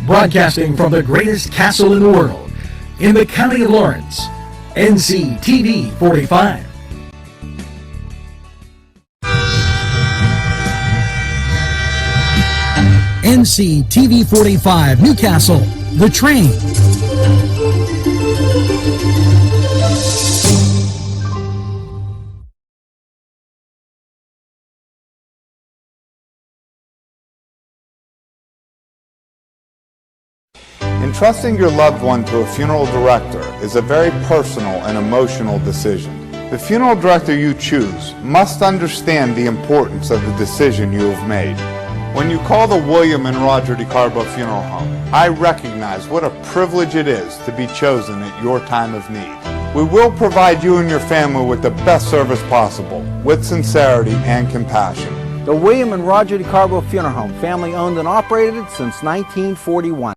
Broadcasting from the greatest castle in the world, in the county of Lawrence, NCTV45. NCTV45 Newcastle, The Train. Entrusting your loved one to a funeral director is a very personal and emotional decision. The funeral director you choose must understand the importance of the decision you have made. When you call the William and Roger DeCarbo Funeral Home, I recognize what a privilege it is to be chosen at your time of need. We will provide you and your family with the best service possible, with sincerity and compassion. The William and Roger DeCarbo Funeral Home, family owned and operated since 1941.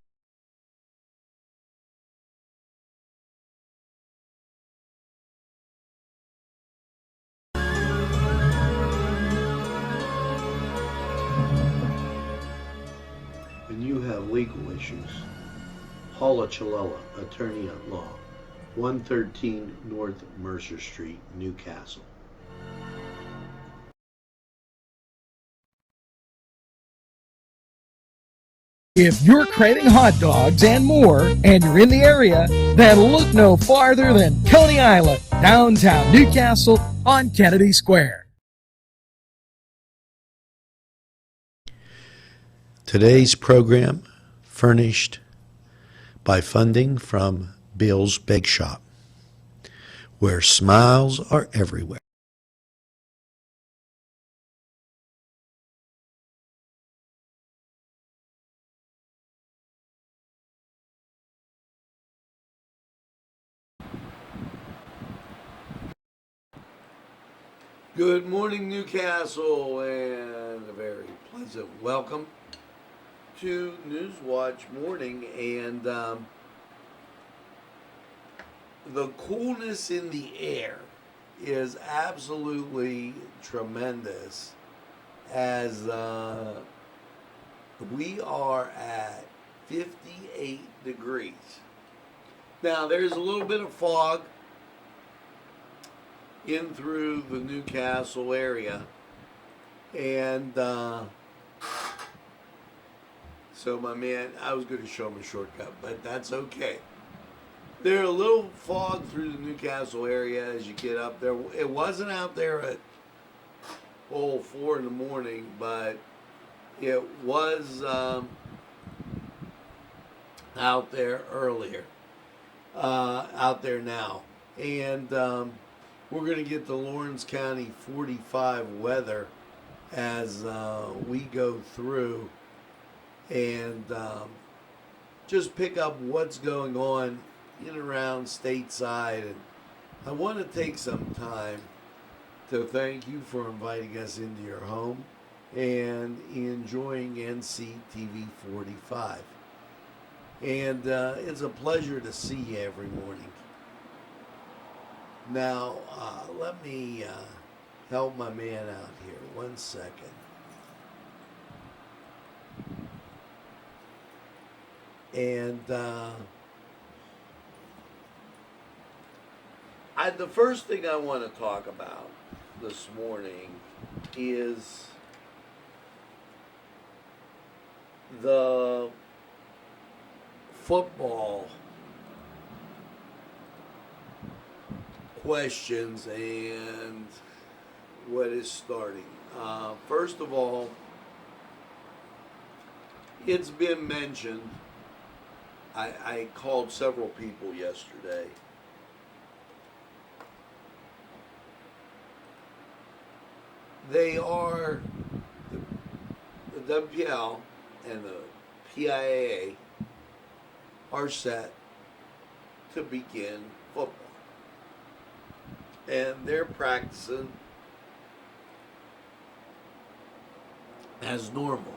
When you have legal issues, Paula Chalella, attorney at law, 113 North Mercer Street, Newcastle. If you're craving hot dogs and more, and you're in the area, then look no farther than Coney Island, downtown Newcastle on Kennedy Square. Today's program furnished by funding from Bill's Bake Shop, where smiles are everywhere. Good morning, Newcastle, and a very pleasant welcome to Newswatch Morning. And the coolness in the air is absolutely tremendous as we are at 58 degrees. Now, there's a little bit of fog in through the Newcastle area, and so my man, I was going to show him a shortcut, but that's okay. There's a little fog through the Newcastle area as you get up there. It wasn't out there at 4 in the morning, but it was out there earlier, out there now. And we're going to get the Lawrence County 45 weather as we go through and just pick up what's going on in and around stateside. And I want to take some time to thank you for inviting us into your home and enjoying NCTV45. And it's a pleasure to see you every morning. Now, let me help my man out here. 1 second. And the first thing I want to talk about this morning is the football questions and what is starting. First of all, it's been mentioned, I called several people yesterday. They are, the WPL and the PIAA are set to begin football. And they're practicing as normal.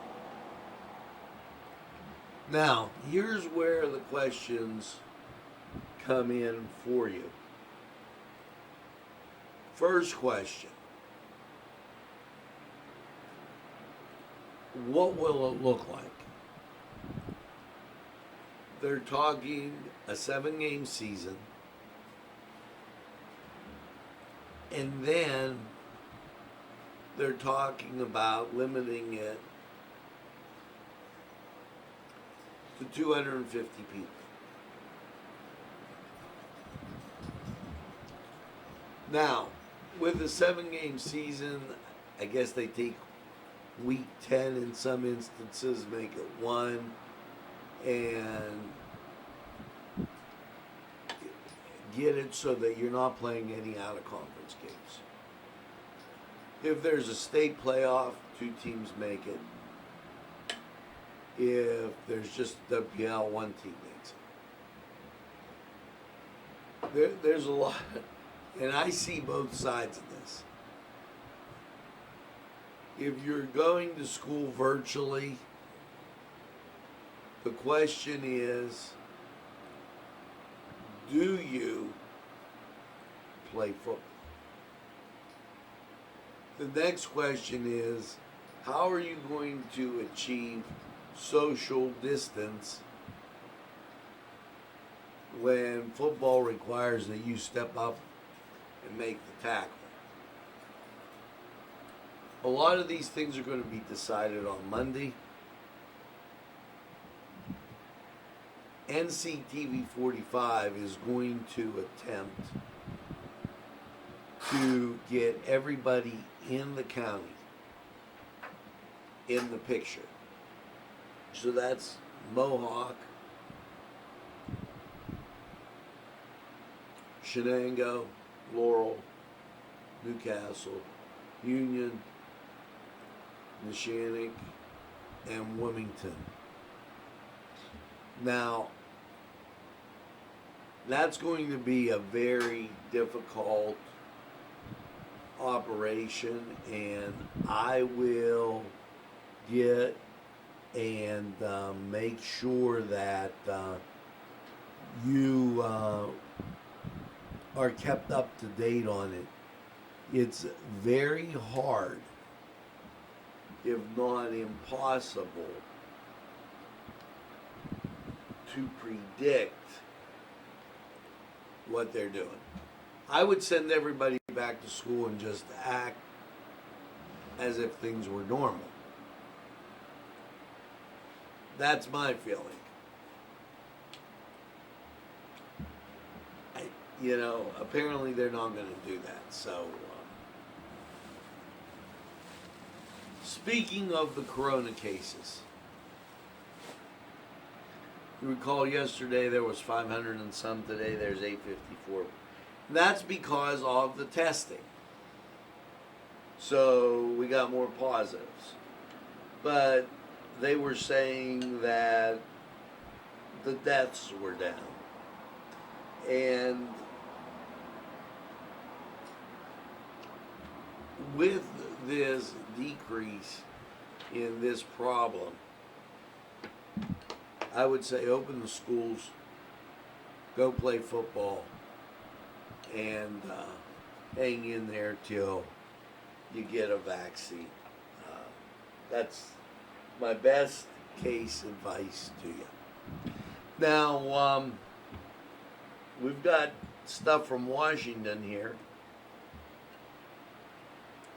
Now, here's where the questions come in for you. First question: what will it look like? they're talking a 7-game season, and then they're talking about limiting it to 250 people. Now, with a 7-game season, I guess they take week 10 in some instances, make it 1, and get it so that you're not playing any out-of-conference games. If there's a state playoff, 2 teams make it. If there's just WPL, 1 team makes it. There's a lot, and I see both sides of this. If you're going to school virtually, the question is, do you play football? The next question is, how are you going to achieve social distance when football requires that you step up and make the tackle? A lot of these things are going to be decided on Monday. NCTV45 is going to attempt to get everybody in the county in the picture. So that's Mohawk, Shenango, Laurel, Newcastle, Union, Neshannock, and Wilmington. Now, that's going to be a very difficult operation, and I will get and make sure that you are kept up to date on it. It's very hard, if not impossible, to predict what they're doing. I would send everybody back to school and just act as if things were normal. That's my feeling. Apparently they're not going to do that. So, speaking of the corona cases, you recall yesterday there was 500 and some, today there's 854. That's because of the testing. So we got more positives. But they were saying that the deaths were down. And with this decrease in this problem, I would say open the schools, go play football, and hang in there till you get a vaccine. That's my best case advice to you. Now, we've got stuff from Washington here.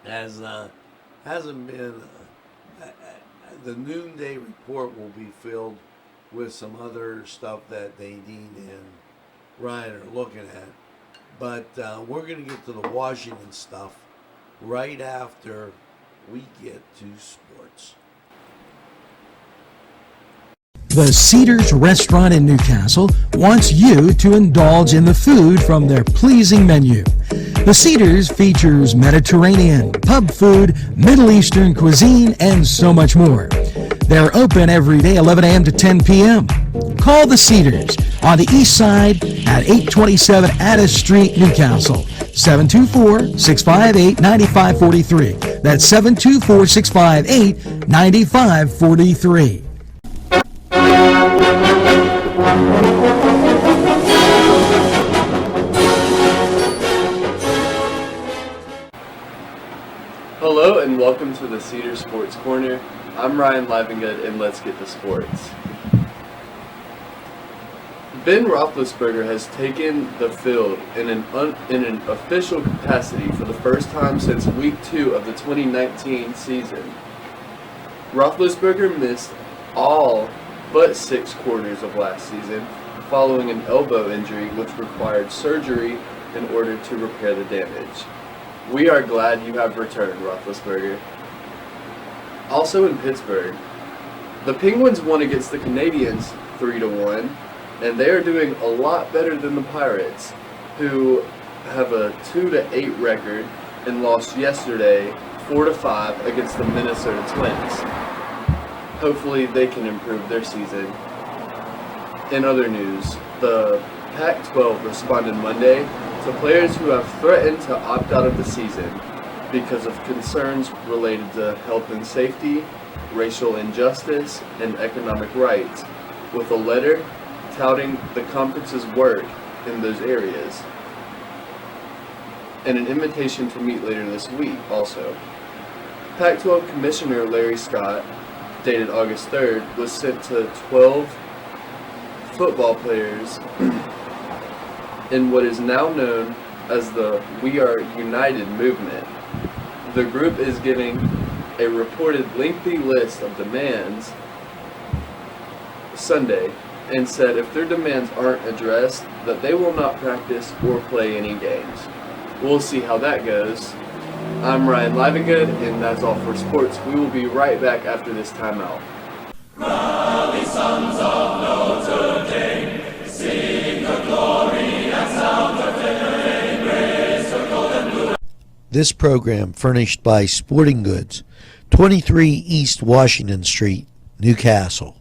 Hasn't been, the noonday report will be filled with some other stuff that Nadine and Ryan are looking at. But we're going to get to the Washington stuff right after we get to sports. The Cedars Restaurant in Newcastle wants you to indulge in the food from their pleasing menu. The Cedars features Mediterranean, pub food, Middle Eastern cuisine, and so much more. They're open every day, 11 a.m. to 10 p.m. Call the Cedars on the east side at 827 Addis Street, Newcastle, 724-658-9543. That's 724-658-9543. Hello and welcome to the Cedar Sports Corner. I'm Ryan Livengood and let's get to sports. Ben Roethlisberger has taken the field in an official capacity for the first time since Week 2 of the 2019 season. Roethlisberger missed all but 6 quarters of last season following an elbow injury which required surgery in order to repair the damage. We are glad you have returned, Roethlisberger. Also in Pittsburgh, the Penguins won against the Canadiens 3-1, and they are doing a lot better than the Pirates, who have a 2-8 record and lost yesterday 4-5 against the Minnesota Twins. Hopefully they can improve their season. In other news, the Pac-12 responded Monday to players who have threatened to opt out of the season because of concerns related to health and safety, racial injustice, and economic rights, with a letter touting the conference's work in those areas, and an invitation to meet later this week also. Pac-12 Commissioner Larry Scott, dated August 3rd, was sent to 12 football players in what is now known as the We Are United movement. The group is getting a reported lengthy list of demands Sunday and said if their demands aren't addressed, that they will not practice or play any games. We'll see how that goes. I'm Ryan Livengood, and that's all for sports. We will be right back after this timeout. Rally, sons of Notre Dame, sing the glory and sound the fame, raise the golden blue. This program furnished by Sporting Goods, 23 East Washington Street, Newcastle.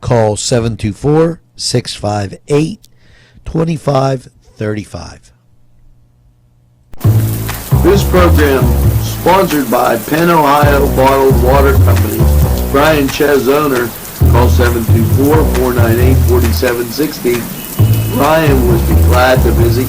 Call 724-658-2535. This program sponsored by Penn Ohio Bottled Water Company. Brian Ches, owner. Call 724-498-4760. Ryan would be glad to visit.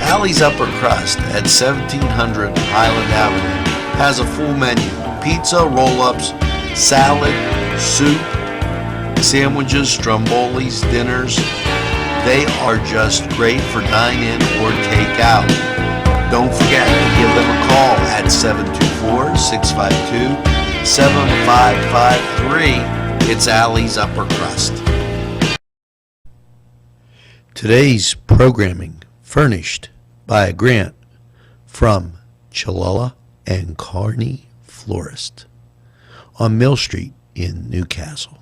Alley's Upper Crust at 1700 Highland Avenue has a full menu: pizza, roll-ups, salad, soup, sandwiches, strombolis, dinners. They are just great for dine-in or take-out. Don't forget to give them a call at 724-652-7553. It's Alley's Upper Crust. Today's programming furnished by a grant from Chalala and Carney Florist on Mill Street in Newcastle.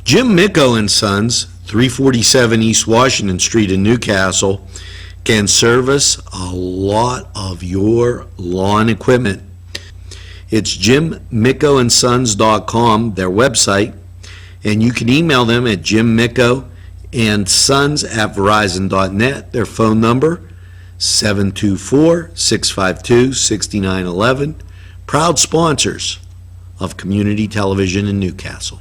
Jim Micco and Sons, 347 East Washington Street in Newcastle, can service a lot of your lawn equipment. It's jimmiccoandsons.com, their website, and you can email them at jimmiccoandsons@verizon.net. Their phone number, 724-652-6911. Proud sponsors of community television in Newcastle.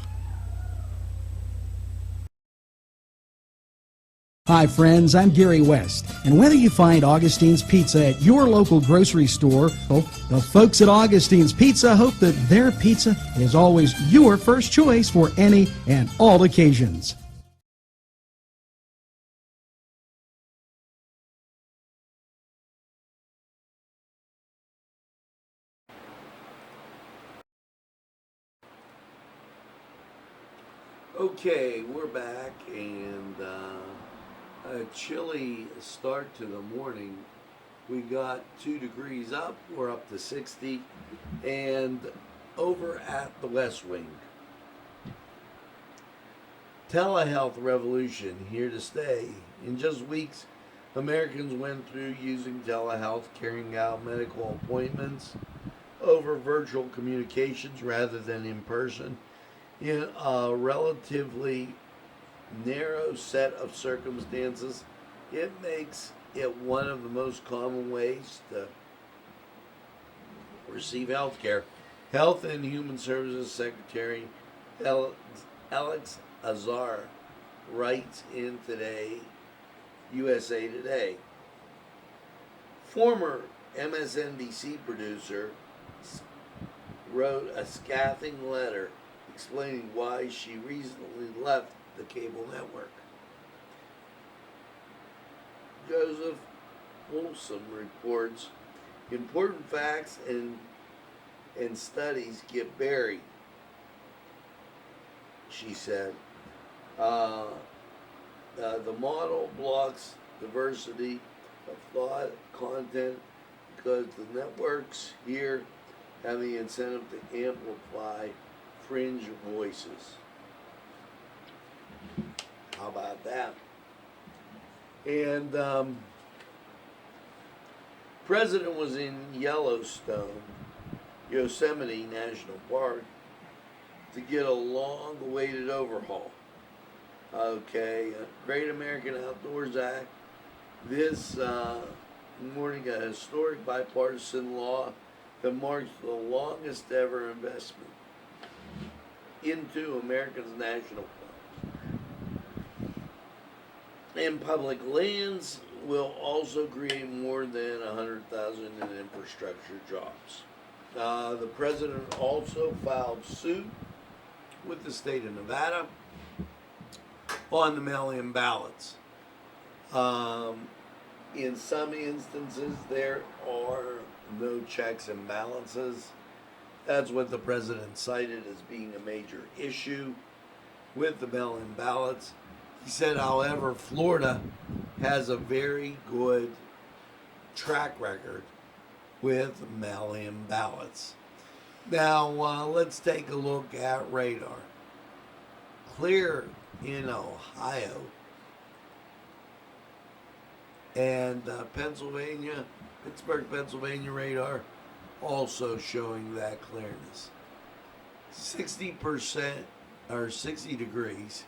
Hi friends, I'm Gary West, and whether you find Augustine's Pizza at your local grocery store, the folks at Augustine's Pizza hope that their pizza is always your first choice for any and all occasions. Okay, we're back, and a chilly start to the morning. We got 2 degrees up, we're up to 60, and over at the West Wing. Telehealth revolution here to stay. In just weeks, Americans went through using telehealth, carrying out medical appointments over virtual communications rather than in person, in a relatively narrow set of circumstances. It makes it one of the most common ways to receive health care. Health and Human Services Secretary Alex Azar writes in USA Today. Former MSNBC producer wrote a scathing letter explaining why she recently left the cable network. Joseph Folsom reports important facts and studies get buried, she said. The model blocks diversity of thought content because the networks here have the incentive to amplify fringe voices. How about that? And President was in Yellowstone, Yosemite National Park, to get a long-awaited overhaul. Okay, Great American Outdoors Act. This morning, a historic bipartisan law that marks the longest ever investment into America's national parks. And public lands will also create more than 100,000 in infrastructure jobs. The president also filed suit with the state of Nevada on the mail-in ballots. In some instances, there are no checks and balances. That's what the president cited as being a major issue with the mail-in ballots. He said, however, Florida has a very good track record with mail-in ballots. Now, let's take a look at radar. Clear in Ohio and Pennsylvania, Pittsburgh, Pennsylvania radar also showing that clearness. 60% or 60 degrees,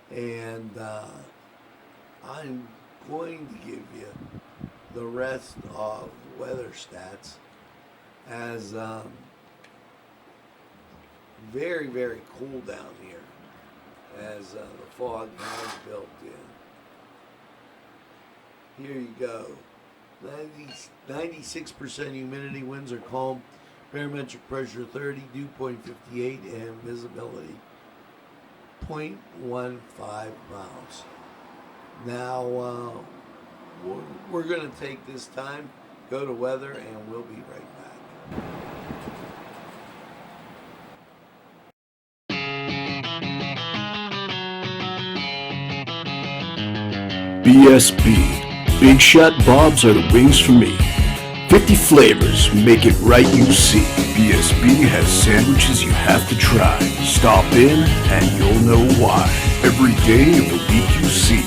and I'm going to give you the rest of weather stats as very, very cool down here as the fog has built in. Here you go. 96% humidity, winds are calm, barometric pressure 30, dew point 58, and visibility 0.15 miles. Now, we're going to take this time, go to weather, and we'll be right back. BSB. Big Shot Bobs are the wings for me. 50 flavors, make it right, you see. BSB has sandwiches you have to try. Stop in and you'll know why. Every day of the week you see.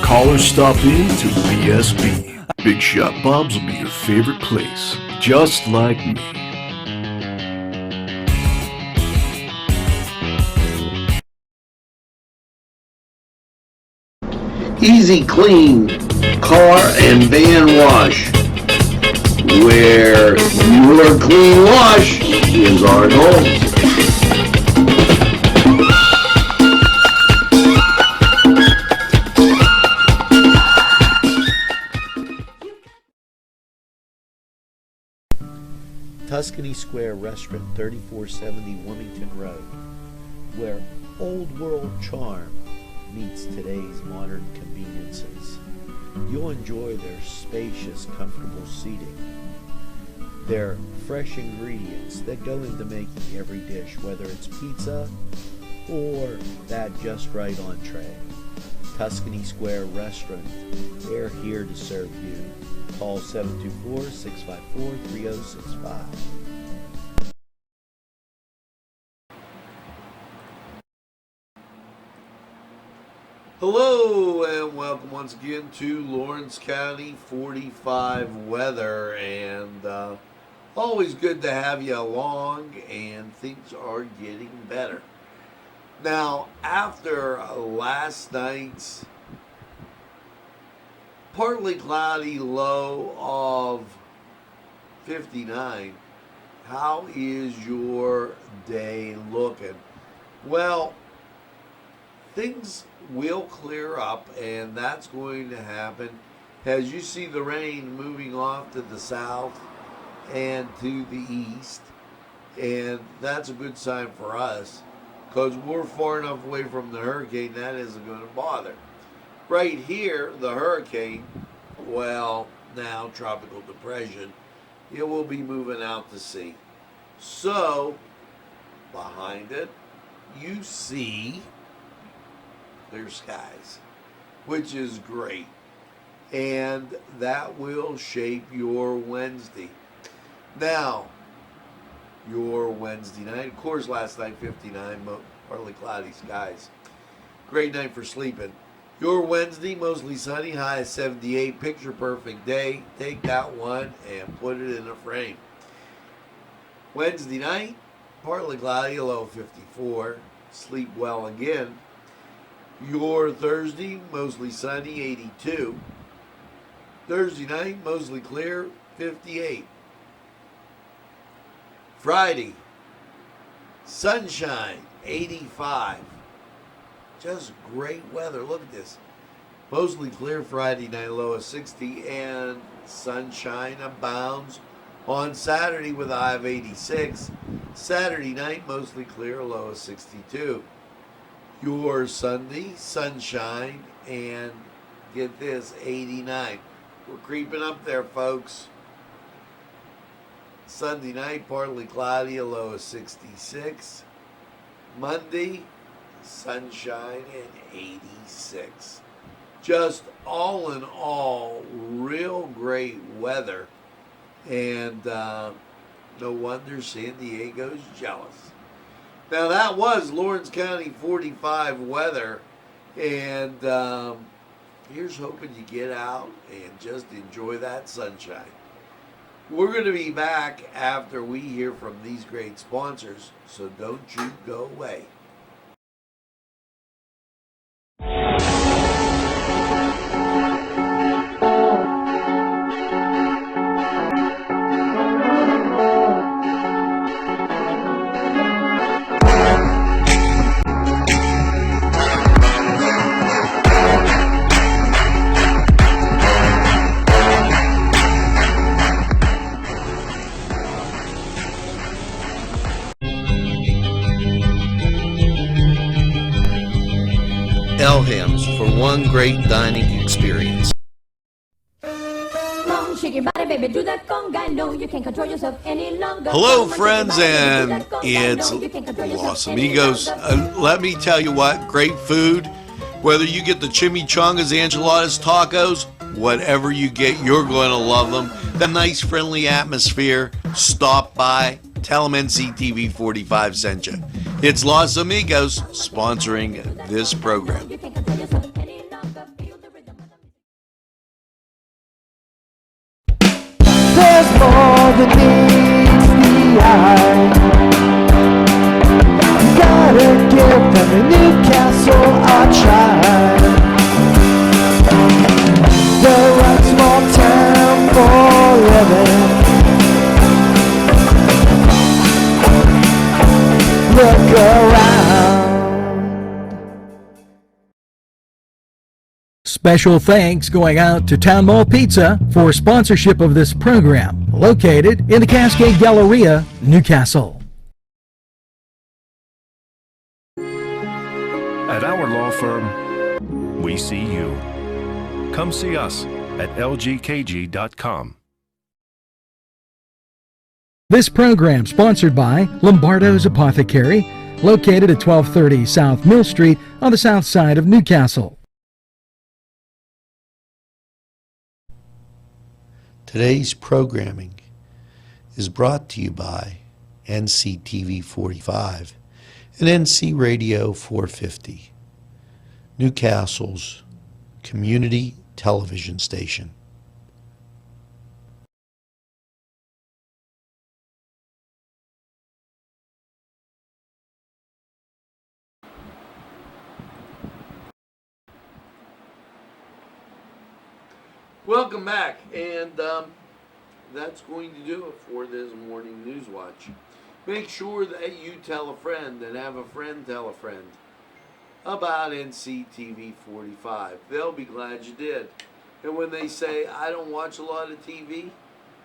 Call or stop in to BSB. Big Shot Bobs will be your favorite place, just like me. Easy Clean Car and Van Wash, where your clean wash is our goal. Tuscany Square Restaurant, 3470 Wilmington Road, where old world charm meets today's modern conveniences. You'll enjoy their spacious, comfortable seating, their fresh ingredients that go into making every dish, whether it's pizza or that just right entree. Tuscany Square Restaurant, they're here to serve you. Call 724-654-3065. Hello and welcome once again to Lawrence County 45 weather, and always good to have you along, and things are getting better. Now, after last night's partly cloudy low of 59, how is your day looking? Well, things will clear up, and that's going to happen as you see the rain moving off to the south and to the east, and that's a good sign for us because we're far enough away from the hurricane that isn't going to bother. Right here, the hurricane, well, now tropical depression, it will be moving out to sea. So behind it you see clear skies, which is great, and that will shape your Wednesday. Now, your Wednesday night, of course, last night 59, partly cloudy skies, great night for sleeping. Your Wednesday, mostly sunny, high of 78, picture perfect day. Take that one and put it in a frame. Wednesday night, partly cloudy, a low of 54, sleep well again. Your Thursday, mostly sunny, 82. Thursday night, mostly clear, 58. Friday, sunshine, 85. Just great weather. Look at this. Mostly clear Friday night, low of 60, and sunshine abounds on Saturday with a high of 86. Saturday night, mostly clear, low of 62. Your Sunday, sunshine, and get this, 89. We're creeping up there, folks. Sunday night, partly cloudy, a low of 66. Monday, sunshine, and 86. Just all in all, real great weather. And no wonder San Diego's jealous. Now, that was Lawrence County 45 weather, and here's hoping you get out and just enjoy that sunshine. We're going to be back after we hear from these great sponsors, so don't you go away. Elham's for one great dining experience. Hello, friends, and it's Los Amigos. Let me tell you what, great food. Whether you get the chimichangas, enchiladas, tacos, whatever you get, you're going to love them. The nice, friendly atmosphere. Stop by. Tell them NCTV45 sent you. It's Los Amigos sponsoring this program. There's more than meets the eye. Gotta give them a Newcastle a try. The right small town for living. Look around. Special thanks going out to Town Mall Pizza for sponsorship of this program, located in the Cascade Galleria, Newcastle. At our law firm, we see you. Come see us at lgkg.com. This program sponsored by Lombardo's Apothecary, located at 1230 South Mill Street on the south side of Newcastle. Today's programming is brought to you by NCTV45 and NC Radio 450, Newcastle's community television station. Welcome back, and that's going to do it for this morning Newswatch. Make sure that you tell a friend and have a friend tell a friend about NCTV45. They'll be glad you did. And when they say, I don't watch a lot of TV,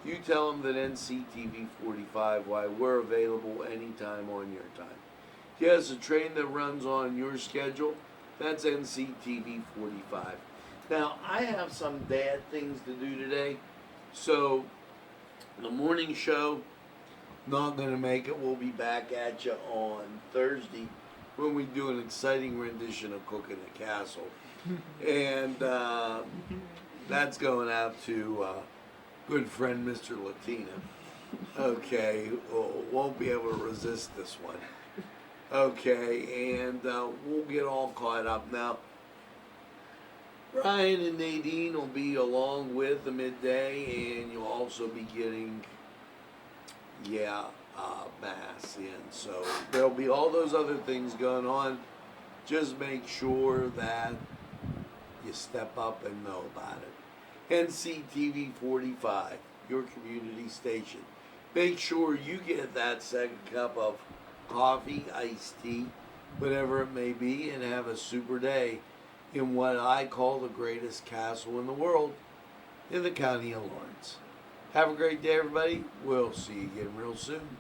you tell them that NCTV45, why we're available anytime on your time. Yes, a train that runs on your schedule, that's NCTV45. Now, I have some bad things to do today, so the morning show, not going to make it. We'll be back at you on Thursday when we do an exciting rendition of Cooking the Castle. And that's going out to good friend Mr. Latina. Okay, won't be able to resist this one. Okay, and we'll get all caught up now. Brian and Nadine will be along with the midday, and you'll also be getting, mass in. So there'll be all those other things going on. Just make sure that you step up and know about it. NCTV45, your community station. Make sure you get that second cup of coffee, iced tea, whatever it may be, and have a super day in what I call the greatest castle in the world, in the county of Lawrence. Have a great day, everybody. We'll see you again real soon.